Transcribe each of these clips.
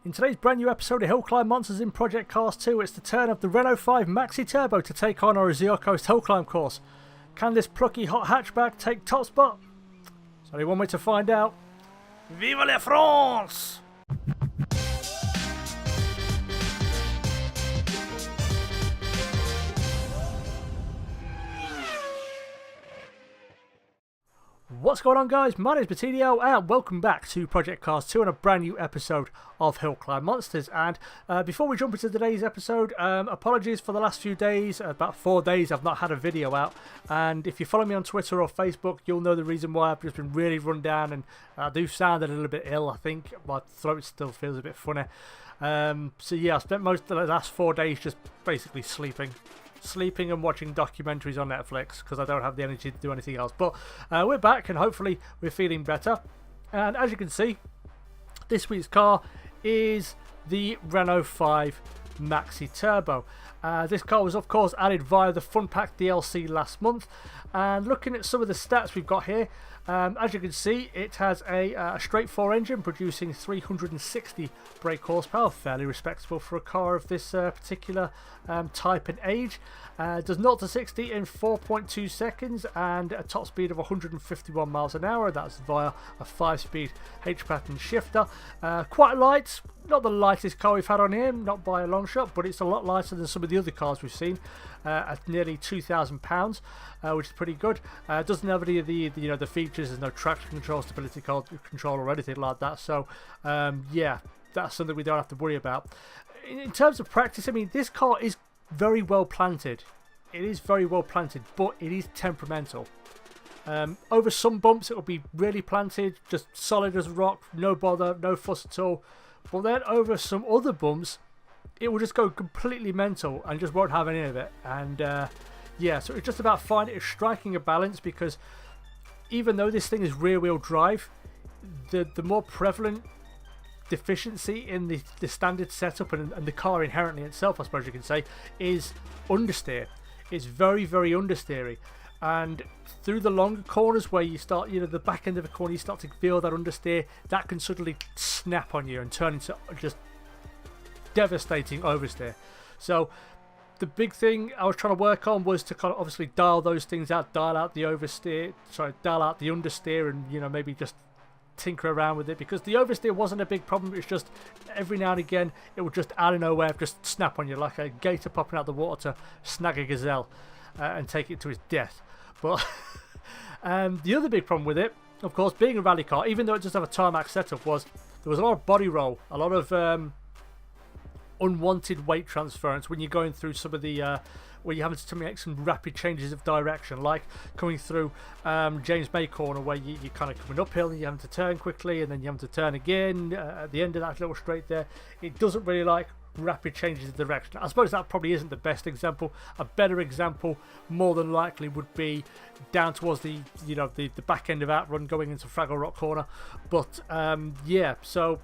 In today's brand new episode of Hill Climb Monsters in Project Cars 2, it's the turn of the Renault 5 Maxi Turbo to take on our Azure Coast Hill Climb course. Can this plucky hot hatchback take top spot? There's only one way to find out. Viva la France! What's going on, guys? My name is Batilio and welcome back to Project Cars 2 and a brand new episode of Hill Climb Monsters. And before we jump into today's episode, apologies for the last few days. About 4 days I've not had a video out, and if you follow me on Twitter or Facebook, you'll know the reason why. I've just been really run down and I do sound a little bit ill. I think my throat still feels a bit funny. So yeah, I spent most of the last 4 days just basically sleeping and watching documentaries on Netflix because I don't have the energy to do anything else. But we're back and hopefully we're feeling better. And as you can see, this week's car is the Renault 5 Maxi Turbo. This car was of course added via the Fun Pack DLC last month, and looking at some of the stats we've got here, as you can see, it has a straight 4 engine producing 360 brake horsepower, fairly respectable for a car of this particular type and age. Does 0 to 60 in 4.2 seconds and a top speed of 151 miles an hour. That's via a 5-speed H-pattern shifter. Quite light, not the lightest car we've had on here, not by a long shot, but it's a lot lighter than some of the other cars we've seen, at nearly 2,000 pounds, which is pretty good. Doesn't have any of the features. There's no traction control, stability control, or anything like that. So yeah, that's something we don't have to worry about. In terms of practice, I mean, this car is very well planted. It is very well planted, but it is temperamental. Over some bumps, it will be really planted, just solid as rock, no bother, no fuss at all. But then over some other bumps, it will just go completely mental and just won't have any of it. And yeah, so it's just about striking a balance, because even though this thing is rear-wheel drive, the more prevalent deficiency in the standard setup and the car inherently itself, I suppose you can say, is understeer. It's very, very understeery. And through the longer corners where you start, the back end of a corner, you start to feel that understeer, that can suddenly snap on you and turn into just devastating oversteer. So the big thing I was trying to work on was to kind of obviously dial those things out, dial out the understeer, and maybe just tinker around with it, because the oversteer wasn't a big problem. It's just every now and again it would just out of nowhere just snap on you like a gator popping out the water to snag a gazelle and take it to its death. But the other big problem with it, of course, being a rally car, even though it does have a tarmac setup, was there was a lot of body roll, a lot of unwanted weight transference when you're going through some of the where you're having to make some rapid changes of direction, like coming through James Bay corner, where you're kind of coming uphill and you're having to turn quickly, and then you have to turn again at the end of that little straight there. It doesn't really like rapid changes of direction. I suppose that probably isn't the best example. A better example more than likely would be down towards the back end of Outrun going into Fraggle Rock corner. But yeah, so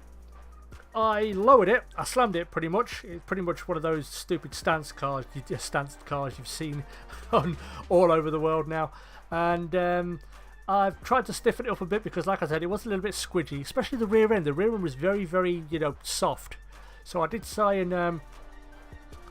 I lowered it, I slammed it pretty much. It's pretty much one of those stupid stance cars you've seen on all over the world now. And I've tried to stiffen it up a bit, because like I said, it was a little bit squidgy, especially the rear end. The rear end was very, very, soft. So I did try and,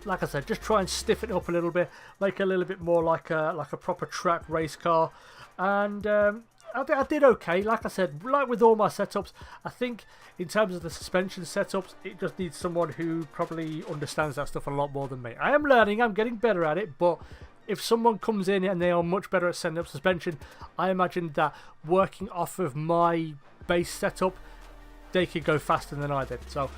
like I said, just try and stiffen it up a little bit, make it a little bit more like a proper track race car. And I did okay. Like I said, like with all my setups, I think in terms of the suspension setups, it just needs someone who probably understands that stuff a lot more than me. I am learning, I'm getting better at it, but if someone comes in and they are much better at setting up suspension, I imagine that working off of my base setup, they could go faster than I did. So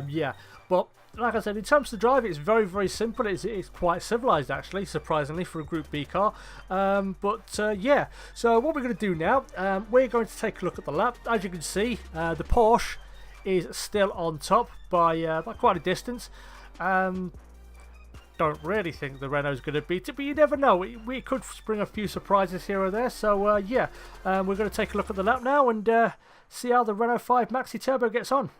yeah, but like I said, in terms of the drive, it's very, very simple. It's quite civilized, actually, surprisingly, for a Group B car. But yeah, so what we're going to do now, we're going to take a look at the lap. As you can see, the Porsche is still on top by quite a distance. Don't really think the Renault's going to beat it, but you never know. We could spring a few surprises here or there. So yeah, we're going to take a look at the lap now and see how the Renault 5 Maxi Turbo gets on.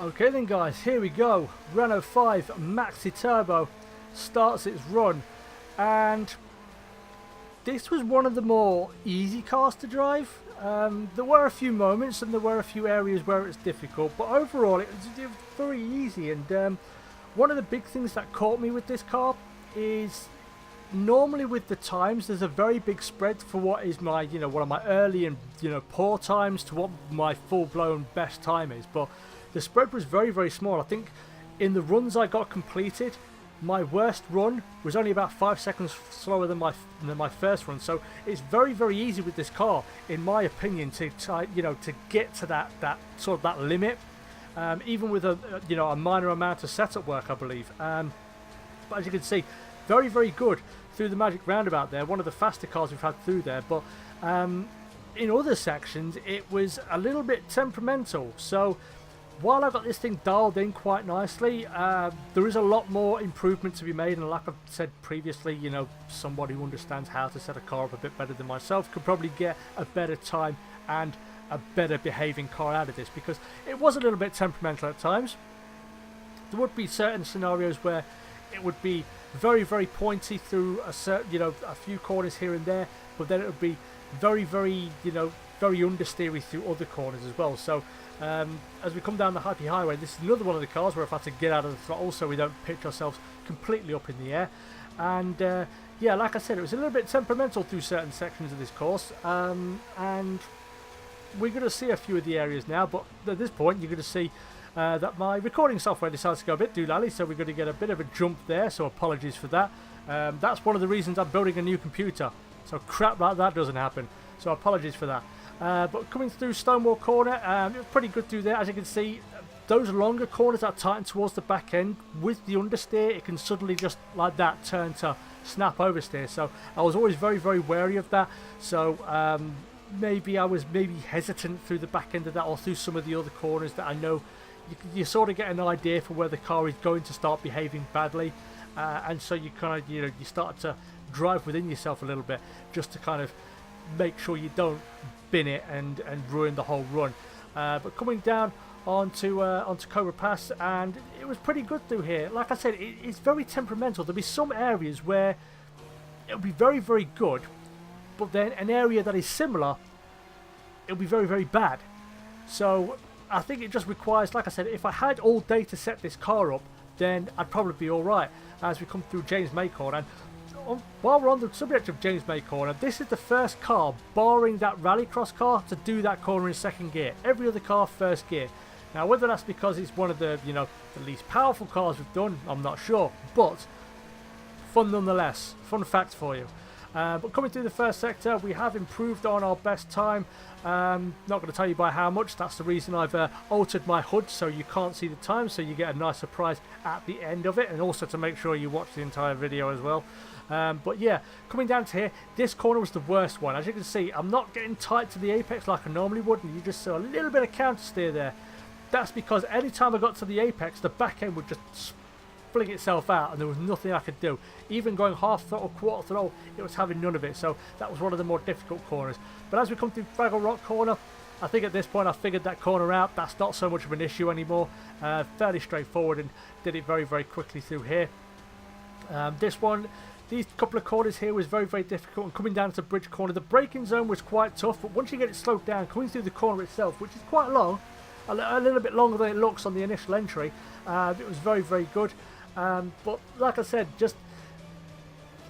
Okay then, guys, here we go. Renault 5 Maxi Turbo starts its run, and this was one of the more easy cars to drive. There were a few moments and there were a few areas where it's difficult, but overall it was very easy. And one of the big things that caught me with this car is normally with the times there's a very big spread for what is my, one of my early and poor times to what my full-blown best time is, but the spread was very, very small. I think in the runs I got completed, my worst run was only about 5 seconds slower than my first run. So it's very, very easy with this car, in my opinion, to get to that sort of that limit, even with a minor amount of setup work, I believe. But as you can see, very, very good through the magic roundabout there. One of the faster cars we've had through there, but in other sections it was a little bit temperamental. So while I got this thing dialed in quite nicely, there is a lot more improvement to be made, and like I've said previously, somebody who understands how to set a car up a bit better than myself could probably get a better time and a better behaving car out of this, because it was a little bit temperamental at times. There would be certain scenarios where it would be very, very pointy through a few corners here and there, but then it would be very, very, very understeery through other corners as well. So as we come down the Happy Highway, this is another one of the cars where I've had to get out of the throttle so we don't pitch ourselves completely up in the air. And yeah, like I said, it was a little bit temperamental through certain sections of this course, and we're going to see a few of the areas now, but at this point you're going to see that my recording software decides to go a bit doolally, so we're going to get a bit of a jump there, so apologies for that. That's one of the reasons I'm building a new computer, so crap like that doesn't happen, so apologies for that. But coming through Stonewall Corner, it was pretty good through there. As you can see, those longer corners that tighten towards the back end, with the understeer, it can suddenly just like that turn to snap oversteer. So I was always very, very wary of that. So maybe I was hesitant through the back end of that, or through some of the other corners that I know you sort of get an idea for where the car is going to start behaving badly, and so you kind of you start to drive within yourself a little bit just to kind of make sure you don't bin it and ruin the whole run. But coming down onto Cobra Pass, and it was pretty good through here. Like I said, it's very temperamental. There'll be some areas where it'll be very, very good, but then an area that is similar, it'll be very, very bad. So I think it just requires, like I said, if I had all day to set this car up, then I'd probably be alright as we come through James May Corner. And while we're on the subject of James May Corner, this is the first car, barring that rallycross car, to do that corner in second gear. Every other car first gear. Now whether that's because it's one of the the least powerful cars we've done, I'm not sure, but fun nonetheless. Fun fact for you. But coming through the first sector, we have improved on our best time. Not going to tell you by how much. That's the reason I've altered my HUD so you can't see the time, so you get a nice surprise at the end of it, and also to make sure you watch the entire video as well. But yeah, coming down to here, this corner was the worst one. As you can see, I'm not getting tight to the apex like I normally would, and you just saw a little bit of counter steer there. That's because any time I got to the apex, the back end would just fling itself out, and there was nothing I could do. Even going half throttle, quarter throttle, it was having none of it. So that was one of the more difficult corners. But as we come through Fraggle Rock Corner, I think at this point I figured that corner out. That's not so much of an issue anymore. Fairly straightforward, and did it very, very quickly through here. These couple of corners here was very, very difficult, and coming down to Bridge Corner, the braking zone was quite tough, but once you get it slowed down, coming through the corner itself, which is quite long, a little bit longer than it looks on the initial entry, it was very, very good. But like I said,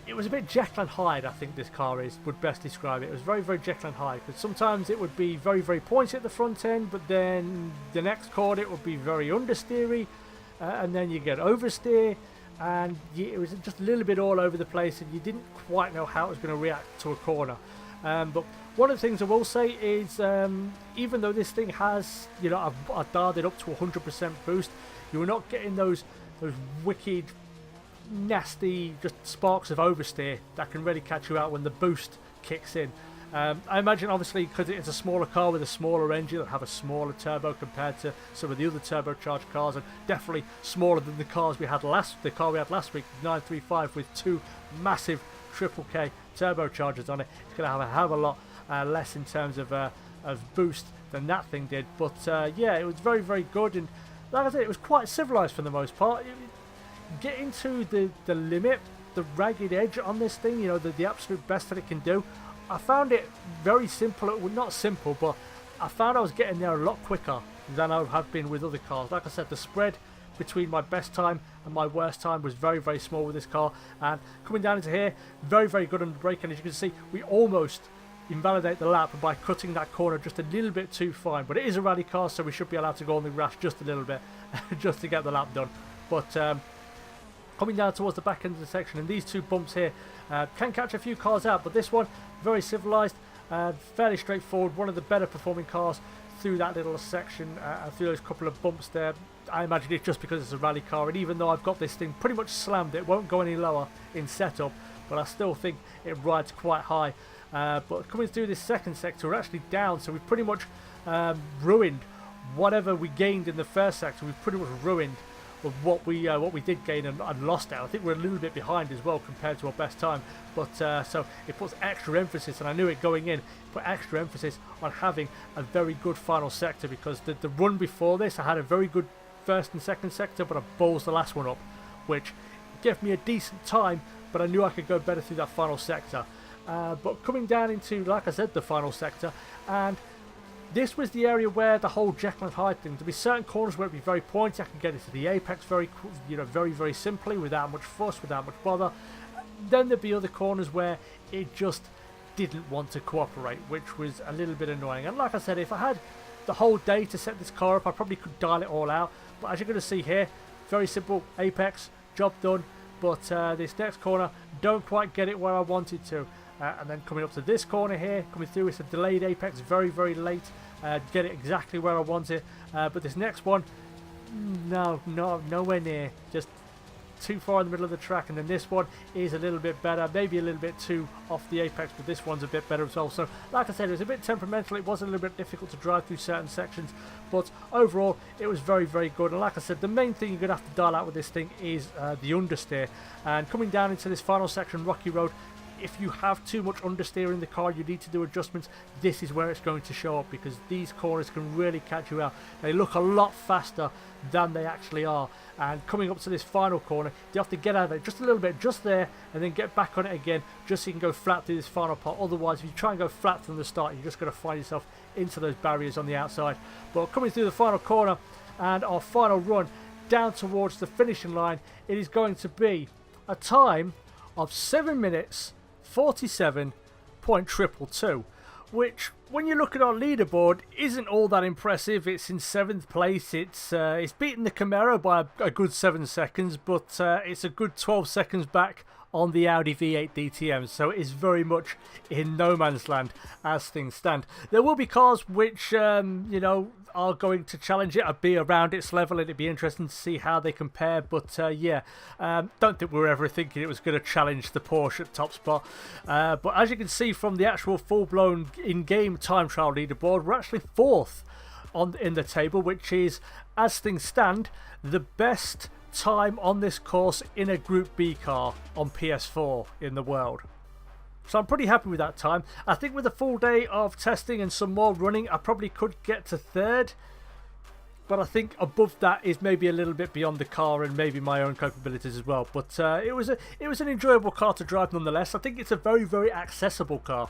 it was a bit Jekyll and Hyde, I think this car would best describe it. It was very, very Jekyll and Hyde, because sometimes it would be very, very pointy at the front end, but then the next corner it would be very understeery, and then you get oversteer, and it was just a little bit all over the place, and you didn't quite know how it was going to react to a corner. But one of the things I will say is, even though this thing has, I've dialed it up to 100% boost, you're not getting those wicked, nasty, just sparks of oversteer that can really catch you out when the boost kicks in. I imagine, obviously, because it's a smaller car with a smaller engine, it'll have a smaller turbo compared to some of the other turbocharged cars, and definitely smaller than the car we had last week, the 935, with two massive Triple K turbochargers on it. It's going to have a hell of a lot less in terms of boost than that thing did. But yeah, it was very, very good, and like I said, it was quite civilized for the most part. Getting to the limit, the ragged edge on this thing, the absolute best that it can do, I found it very simple. Well, not simple, but I found I was getting there a lot quicker than I have been with other cars. Like I said, the spread between my best time and my worst time was very, very small with this car. And coming down into here, very, very good on the brake. And as you can see, we almost invalidate the lap by cutting that corner just a little bit too fine. But it is a rally car, so we should be allowed to go on the grass just a little bit just to get the lap done. But coming down towards the back end of the section, and these two bumps here can catch a few cars out, but this one very civilized, fairly straightforward, one of the better performing cars through that little section, through those couple of bumps there. I imagine it's just because it's a rally car, and even though I've got this thing pretty much slammed, it won't go any lower in setup, but I still think it rides quite high. But coming through this second sector, we're actually down, so we've pretty much ruined whatever we gained in the first sector. We've pretty much ruined what we did gain and lost out. I think we're a little bit behind as well compared to our best time, but so it puts extra emphasis, and I knew it going in, put extra emphasis on having a very good final sector, because the run before this I had a very good first and second sector, but I balls the last one up, which gave me a decent time, but I knew I could go better through that final sector. But coming down into, like I said, the final sector, and this was the area where the whole Jekyll and Hyde thing, there'd be certain corners where it'd be very pointy. I could get into the apex very, very simply, without much fuss, without much bother. Then there'd be other corners where it just didn't want to cooperate, which was a little bit annoying. And like I said, if I had the whole day to set this car up, I probably could dial it all out. But as you're going to see here, very simple apex, job done. But this next corner, don't quite get it where I wanted to. And then coming up to this corner here, coming through, it's a delayed apex, very, very late. Get it exactly where I want it. But this next one, nowhere near. Just too far in the middle of the track. And then this one is a little bit better, maybe a little bit too off the apex, but this one's a bit better as well. So like I said, it was a bit temperamental. It was a little bit difficult to drive through certain sections, but overall it was very, very good. And like I said, the main thing you're going to have to dial out with this thing is the understeer. And coming down into this final section, Rocky Road, if you have too much understeer in the car, you need to do adjustments. This is where it's going to show up, because these corners can really catch you out. They look a lot faster than they actually are. And coming up to this final corner, you have to get out of it just a little bit, just there, and then get back on it again, just so you can go flat through this final part. Otherwise, if you try and go flat from the start, you're just going to find yourself into those barriers on the outside. But coming through the final corner and our final run down towards the finishing line, it is going to be a time of 7 minutes 47.222, which, when you look at our leaderboard, isn't all that impressive. It's in 7th place. It's beaten the Camaro by a good 7 seconds, but it's a good 12 seconds back on the Audi V8 DTM, so it is very much in no man's land as things stand. There will be cars which are going to challenge it or be around its level, and it'd be interesting to see how they compare. But don't think we were ever thinking it was going to challenge the Porsche at top spot. But as you can see from the actual full-blown in-game time trial leaderboard, we're actually 4th in the table, which is, as things stand, the best time on this course in a Group B car on PS4 in the world. So I'm pretty happy with that time. I think with a full day of testing and some more running, I probably could get to 3rd. But I think above that is maybe a little bit beyond the car and maybe my own capabilities as well. But it was an enjoyable car to drive nonetheless. I think it's a very, very accessible car,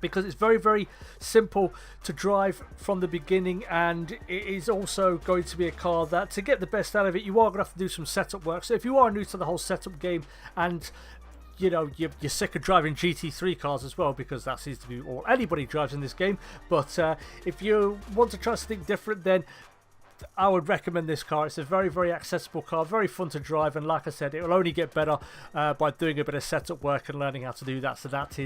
because it's very, very simple to drive from the beginning, and it is also going to be a car that, to get the best out of it, you are going to have to do some setup work. So if you are new to the whole setup game, and you're sick of driving GT3 cars as well, because that seems to be all anybody drives in this game, but if you want to try something different, then I would recommend this car. It's a very, very accessible car, very fun to drive, and like I said, it will only get better by doing a bit of setup work and learning how to do that. So that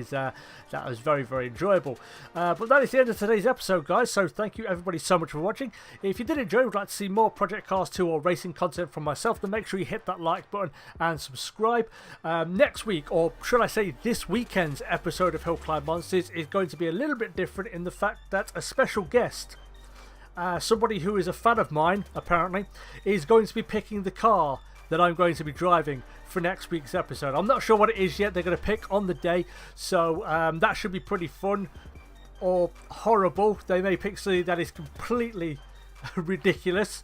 was very, very enjoyable. But that is the end of today's episode, guys. So thank you everybody so much for watching. If you did enjoy and would like to see more Project Cars 2 or racing content from myself, then make sure you hit that like button and subscribe. Next week, or should I say this weekend's episode of Hill Climb Monsters, is going to be a little bit different in the fact that a special guest, somebody who is a fan of mine, apparently, is going to be picking the car that I'm going to be driving for next week's episode. I'm not sure what it is yet. They're going to pick on the day, so that should be pretty fun or horrible. They may pick something that is completely ridiculous,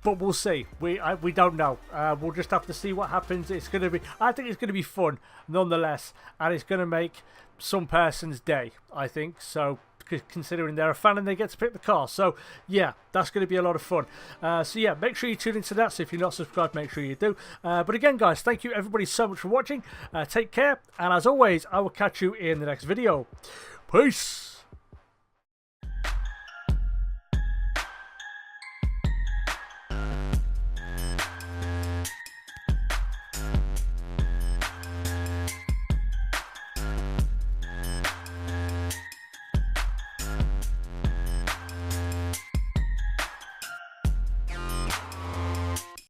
but we'll see. We don't know. We'll just have to see what happens. I think it's going to be fun nonetheless, and it's going to make some person's day, I think. So, considering they're a fan and they get to pick the car. So, yeah, that's going to be a lot of fun. So, yeah, make sure you tune into that. So, if you're not subscribed, make sure you do. But again, guys, thank you everybody so much for watching. Take care. And as always, I will catch you in the next video. Peace.